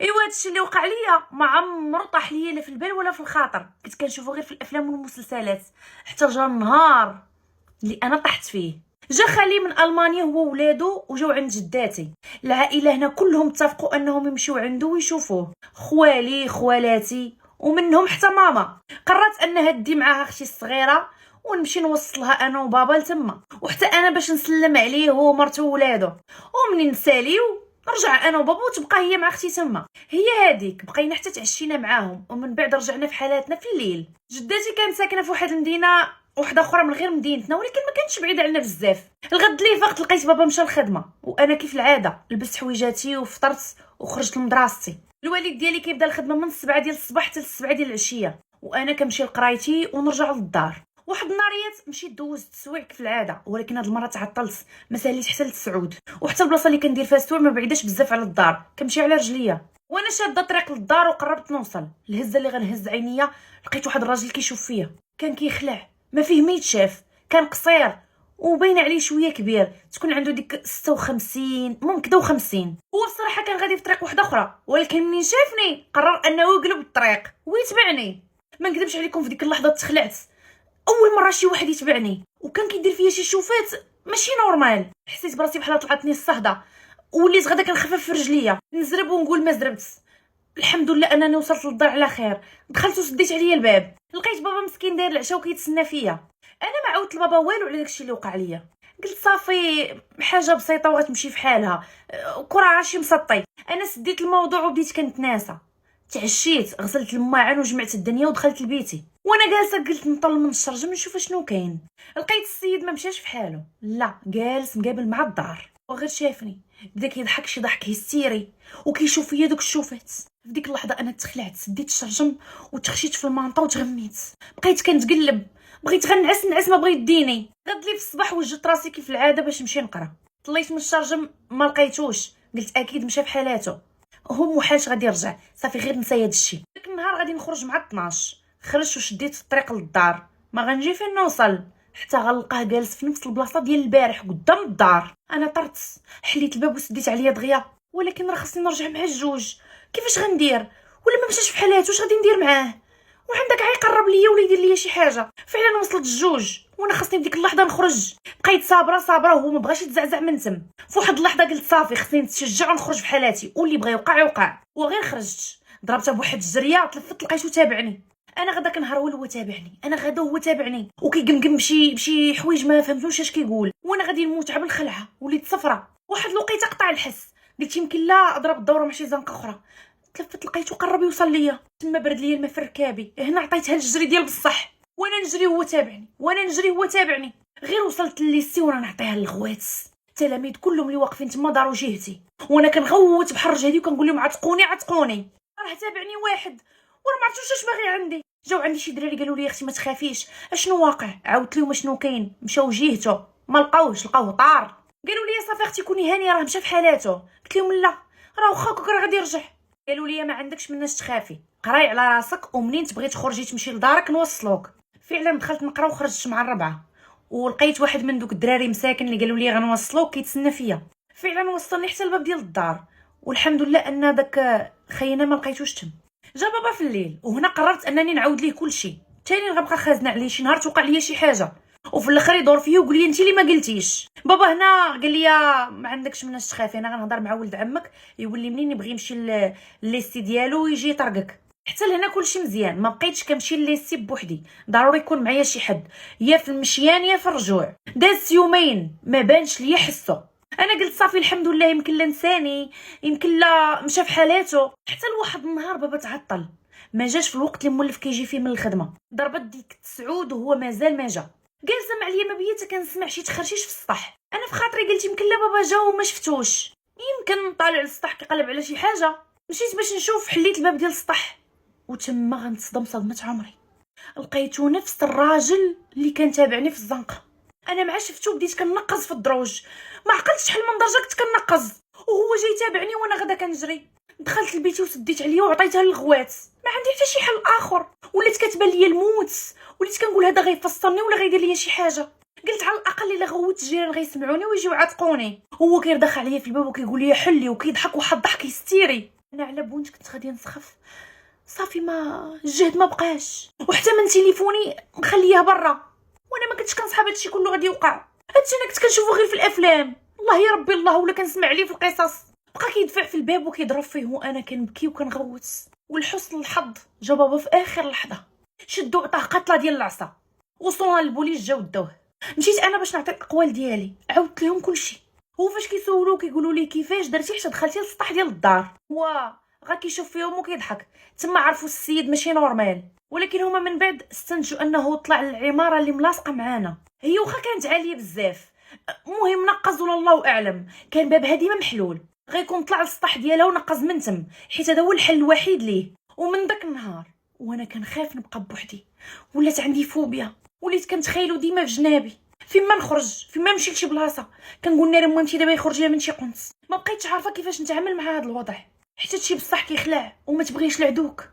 ايوا هادشي اللي وقع ليا ما عمرو طاح ليا لا في البال ولا في الخاطر، كنت كنشوفو غير في الافلام والمسلسلات. حتى جا النهار اللي انا طحت فيه. جا خالي من المانيا هو وولادو وجاو عند جداتي. العائله هنا كلهم اتفقوا انهم يمشيو عنده ويشوفوه، خوالي خوالاتي ومنهم حتى ماما. قررت انها تدي معاها اختي الصغيره ونمشي نوصلها انا وبابا لتما، وحتى انا باش نسلم عليه هو ومرته وولادو. ومنين نساليو نرجع انا وبابا وتبقى هي مع اختي تما. هي هذيك بقينا حتى تعشينا معاهم، ومن بعد رجعنا في حالاتنا في الليل. جداتي كانت ساكنه في واحد المدينه وحده اخرى من غير مدينتنا، ولكن ما كانتش بعيده علينا بزاف. الغد اللي فقت لقيت بابا مشى الخدمه، وانا كيف العاده لبست حويجاتي وفطرت وخرجت لمدراستي. الوالد ديالي كيبدا الخدمه من 7 ديال الصباح حتى 7 ديال العشيه، وانا كنمشي لقرايتي ونرجع للدار. واحد النهاريات مشيت دوزت التسويع كيف العاده، ولكن هاد المره تعطلت، ما ساليتش حتى للسعود. وحتى البلاصه اللي كندير فيها التسويع ما بعيداش بزاف على الدار، كنمشي على رجليا. وانا شاده الطريق للدار وقربت نوصل، الهزه اللي غنهز عينيا لقيت واحد الراجل كيشوف فيا. كان كيخلع، ما فيه ما يتشاف، كان قصير وباين عليه شويه كبير، تكون عنده ديك 56 ممكن 50. هو الصراحه كان غادي في طريق واحده اخرى، ولكن منين شافني قرر انه يقلب الطريق ويتبعني. ما نكذبش عليكم، في ديك اللحظه تخلعت. اول مره شي واحد يتبعني وكان كيدير فيا شي شوفات ماشي نورمال. حسيت براسي بحال طلعتني الصهده، وليت غدا كنخفف في رجليا، نزرب ونقول ما زربت. الحمد لله انني وصلت للدار على خير. دخلت وسديت عليا الباب، لقيت بابا مسكين داير العشاء وكيتسنى فيا. انا ما عاودت لبابا والو على داكشي اللي وقع ليا، قلت صافي حاجه بسيطه وغتمشي في حالها، كره شي مسطي. انا سديت الموضوع وبديت كنتناسى. تعشيت، غسلت الماعن وجمعت الدنيا ودخلت لبيتي. وانا جالسه قلت نطل من الشرجم نشوف شنو كاين. لقيت السيد ما مشاش في حاله، لا جالس مقابل مع الدار، وغير شافني بدا كيضحك شي ضحك هستيري وكيشوف فيا دوك الشوفات. في ديك اللحظه انا تخلعت، سديت الشرجم وتخشيت في المانطه وتغميت. بقيت كنتقلب، بغيت غنعس نعس ما بغيت ديني. غد لي في الصباح وجدت راسي كيف العاده باش نمشي نقرا. طليت من الشرجم ما لقيتوش، قلت اكيد مشى في حالاته، هو محالش غادي يرجع، صافي غير نسى هاد الشيء. داك النهار غادي نخرج مع 12، خرجت وشديت الطريق للدار. ما غنجي فين نوصل حتى غنلقاه جالس في نفس البلاصه ديال البارح قدام الدار. انا طرت، حليت الباب وسديت عليا دغيا، ولكن راه خصني نرجع مع الجوج. كيفاش غندير؟ ولا ما مشاش في حالات، واش غادي ندير معاه؟ وعندك يقرب ليا ولا يدير ليا شي حاجه. فعلا وصلت الجوج وانا خصني في ديك اللحظه نخرج. بقيت صابره وهو ما بغاش يتزعزع من تم. في واحد اللحظه قلت صافي خصني نتشجع ونخرج في حالاتي، واللي بغى يوقع يوقع. وغير خرجت ضربتها بواحد الجريه، تلفت لقيتو تابعني. انا غدا كنهرول وهو تابعني، انا غدا وهو تابعني، وكيقمقم بشي حوايج ما فهمتوش اش كيقول. وانا غادي نموت على الخلعه، وليت صفرة. واحد الوقيته قطع الحس، قلت يمكن لا اضرب الدوره مع شي زنقه اخرى. تلفت لقيتو قرب يوصل ليا، تما برد ليا الماء في ركابي. هنا عطيتها الجري ديال بصح، وانا نجري وهو تابعني، وانا نجري وهو تابعني. غير وصلت لليسي وانا نعطيها للغوات. التلاميذ كلهم اللي واقفين تما داروا جهتي، وانا كنغوت بحال رجالي وكنقول لهم عتقوني. راه تابعني واحد وانا ما عرفتوش اش باغي عندي. جاو عندي شي دراري قالوا لي اختي ما تخافيش، اشنو واقع؟ عاودت لهم شنو كاين. مشاو جهته ما لقاوه طار. قالوا لي صافي اختي كوني هانيه راه مشى في حالاته. قلت لهم لا، راه واخا راه غادي يرجع. قالوا لي ما عندكش مناش تخافي، قراي على راسك، ومنين تبغي تخرجي تمشي لدارك نوصلوك. فعلا دخلت نقرا وخرجت مع الربعه، ولقيت واحد من دوك الدراري مساكن اللي قالوا لي غنوصلوك كيتسنى فيا. فعلا وصلني حتى الباب ديال الدار، والحمد لله ان داك خينا ما لقيتوش تم. جا بابا في الليل، وهنا قررت انني نعاود ليه كلشي. تاني غنبقى خازنه عليه شي نهار توقع ليا شي حاجه، وفي الاخر يدور فيا ويقول لي انت اللي ما قلتيش. بابا هنا قال لي ما عندكش مناش تخافي، انا غنهضر مع ولد عمك يولي منين يبغي يمشي لليستي ديالو ويجي يطرقك. حتى لهنا كلشي مزيان، ما بقيتش كنمشي لليستي بوحدي، ضروري يكون معايا شي حد، يا في المشيان يا في الرجوع. داز يومين ما بانش ليا حسو. انا قلت صافي الحمد لله، يمكن لا نساني، يمكن لا مشى في حالاته. حتى لواحد النهار بابا تعطل، ما جاش في الوقت اللي مولف كيجي فيه من الخدمه. ضربت ديك 9 وهو مازال ما جا. جالسه مع اليما بيا كنسمع شي تخرشيش في السطح. انا في خاطري قلت يمكن لا بابا جا وما شفتوش، يمكن طالع للسطح كيقلب على شي حاجه. مشيت باش نشوف، حليت الباب ديال السطح، وتما غنتصدم صدمه عمري. لقيتو نفس الراجل اللي كان تابعني في الزنقه. انا مع شفتو بديت كنقز في الدروج، ما عقلتش شحال من درجه كنت كنقز، وهو جاي تابعني وانا غدا كنجري. دخلت لبيتي وسديت عليا وعطيتها للغوات. ما عندي حتى شي حل اخر، ولات كتبان ليا الموت، وليت كنقول هذا غيفصلني ولا غيدير ليا شي حاجه. قلت على الاقل الا غوت الجيران غيسمعوني ويجيو يعتقوني. هو كيردخ عليا في الباب وكيقول لي حلي، وكيضحك واحد الضحك هستيري. انا على بونت كنت غادي نسخف، صافي ما الجهد ما بقاش، وحتى من تليفوني مخليها برا، وانا ما كنتش كنصحاب هادشي كله غادي يوقع. هادشي انا كنت كنشوفو غير في الافلام، والله يا ربي الله ولا كنسمع عليه في القصص. بقى كيدفع في الباب وكيضرب فيه وانا كنبكي وكنغوت، ولحسن الحظ جا بابا في اخر لحظه، شدو عطاه قتله ديال العصا، وصلنا للبوليس جاو داوه. مشيت انا باش نعطي الاقوال ديالي، عاودت لهم كلشي. هو فاش كيسولو كيقولوا لي كيفاش درتي حتى دخلتي للسطح ديال الدار، غا كيشوف فيهم وكيضحك. تما عرفوا السيد ماشي نورمال، ولكن هما من بعد استنتجوا انه طلع للعماره اللي ملاصقه معانا، هي واخا كانت عاليه بزاف، المهم نقز ولا الله اعلم، كان بابها ديما محلول، غيكون طلع للسطح ديالها ونقز من تم، حيت هذا هو الحل الوحيد ليه. ومن داك النهار وانا كنخاف نبقى بوحدي، ولات عندي فوبيا، وليت كنتخيلو ديما في جنابي، فين ما نخرج فين ما نمشي لشي بلاصه كنقول ناري مهمتي دابا يخرج ليا من شي قنص. ما بقيتش عارفه كيفاش نتعامل مع هذا الوضع، حيت هادشي بصح كيخلع وما تبغيش لعدوك.